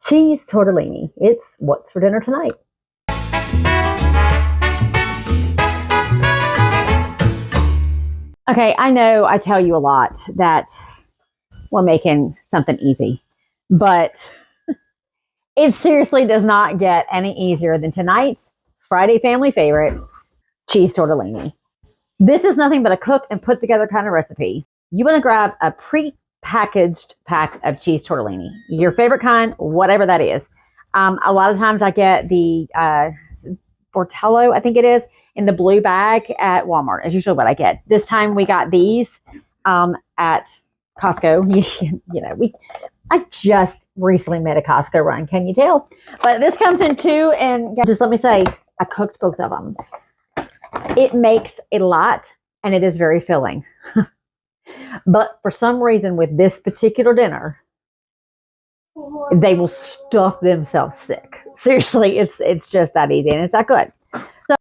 cheese tortellini. It's what's for dinner tonight. Okay, I know I tell you a lot that we're making something easy, but it seriously does not get any easier than tonight's Friday family favorite, cheese tortellini. This is nothing but a cook and put together kind of recipe. You want to grab a pre-packaged pack of cheese tortellini, your favorite kind, whatever that is. A lot of times I get the Tortello, I think it is, in the blue bag at Walmart. Is usually what I get. This time we got these at Costco. I just recently made a Costco run. Can you tell? But this comes in two, and just let me say, I cooked both of them. It makes a lot, and it is very filling. But for some reason, with this particular dinner, they will stuff themselves sick. Seriously, it's just that easy, and it's that good.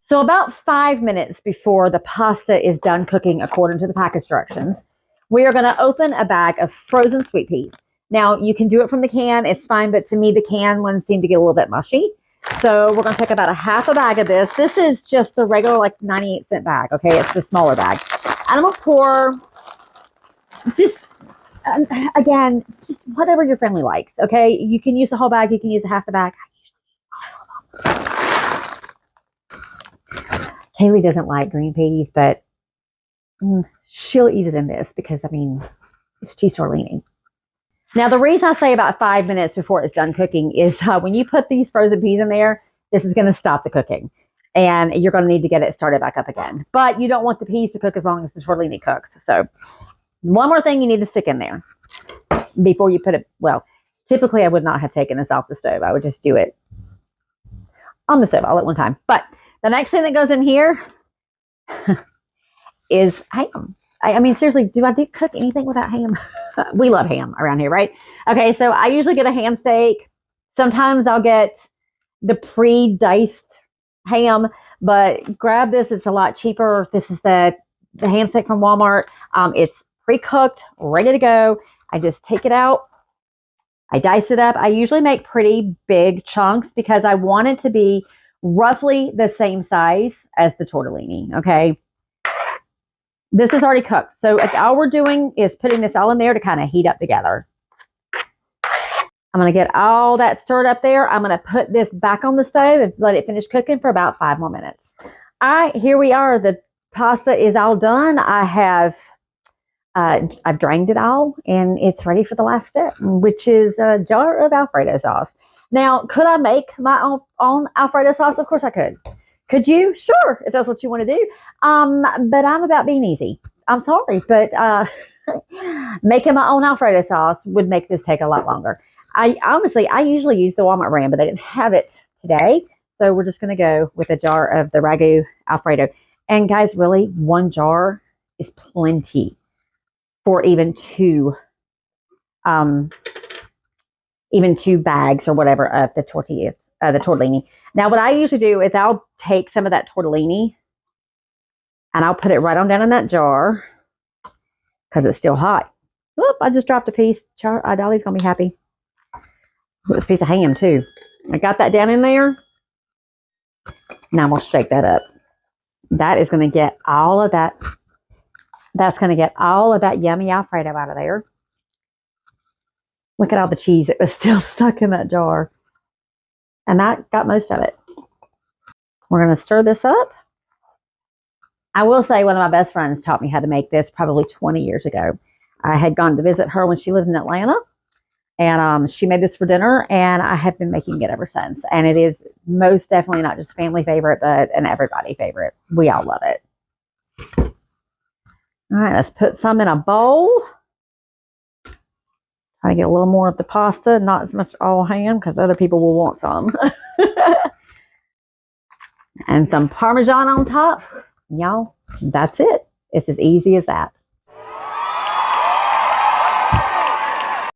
So about 5 minutes before the pasta is done cooking according to the package directions, we are going to open a bag of frozen sweet peas. Now, you can do it from the can. It's fine, but to me, the can ones seem to get a little bit mushy. So we're going to take about a half a bag of this. This is just the regular, 98-cent bag, okay? It's the smaller bag. And I'm going to pour just whatever your family likes, okay? You can use the whole bag. You can use a half the bag. Kaylee doesn't like green peas, but she'll eat it in this because, it's cheese tortellini. Now, the reason I say about 5 minutes before it's done cooking is when you put these frozen peas in there, this is going to stop the cooking. And you're going to need to get it started back up again. But you don't want the peas to cook as long as the tortellini cooks. So one more thing you need to stick in there before you put it. Well, typically I would not have taken this off the stove. I would just do it on the stove all at one time. But the next thing that goes in here is ham. Seriously, do I cook anything without ham? We love ham around here, right? Okay, so I usually get a ham steak. Sometimes I'll get the pre-diced ham, but grab this. It's a lot cheaper. This is the ham steak from Walmart. It's pre-cooked, ready to go. I just take it out. I dice it up. I usually make pretty big chunks because I want it to be roughly the same size as the tortellini, okay? This is already cooked. So all we're doing is putting this all in there to kind of heat up together. I'm going to get all that stirred up there. I'm going to put this back on the stove and let it finish cooking for about 5 more minutes. All right, here we are. The pasta is all done. I've drained it all, and it's ready for the last step, which is a jar of Alfredo sauce. Now, could I make my own Alfredo sauce? Of course I could. Could you? Sure, if that's what you want to do. But I'm about being easy. I'm sorry, but making my own Alfredo sauce would make this take a lot longer. I usually use the Walmart brand, but they didn't have it today. So we're just going to go with a jar of the Ragu Alfredo. And guys, really, 1 jar is plenty for even two bags or whatever of the tortillas, the tortellini. Now, what I usually do is I'll take some of that tortellini and I'll put it right on down in that jar because it's still hot. Oop, I just dropped a piece. Dolly's going to be happy. This piece of ham, too. I got that down in there. Now I'm going to shake that up. That is going to get all of that. That's going to get all of that yummy Alfredo out of there. Look at all the cheese that was still stuck in that jar. And that got most of it. We're going to stir this up. I will say one of my best friends taught me how to make this probably 20 years ago. I had gone to visit her when she lived in Atlanta. And she made this for dinner, and I have been making it ever since. And it is most definitely not just a family favorite, but an everybody favorite. We all love it. All right, let's put some in a bowl. Try to get a little more of the pasta, not as much all ham, because other people will want some. And some Parmesan on top. Y'all, that's it. It's as easy as that.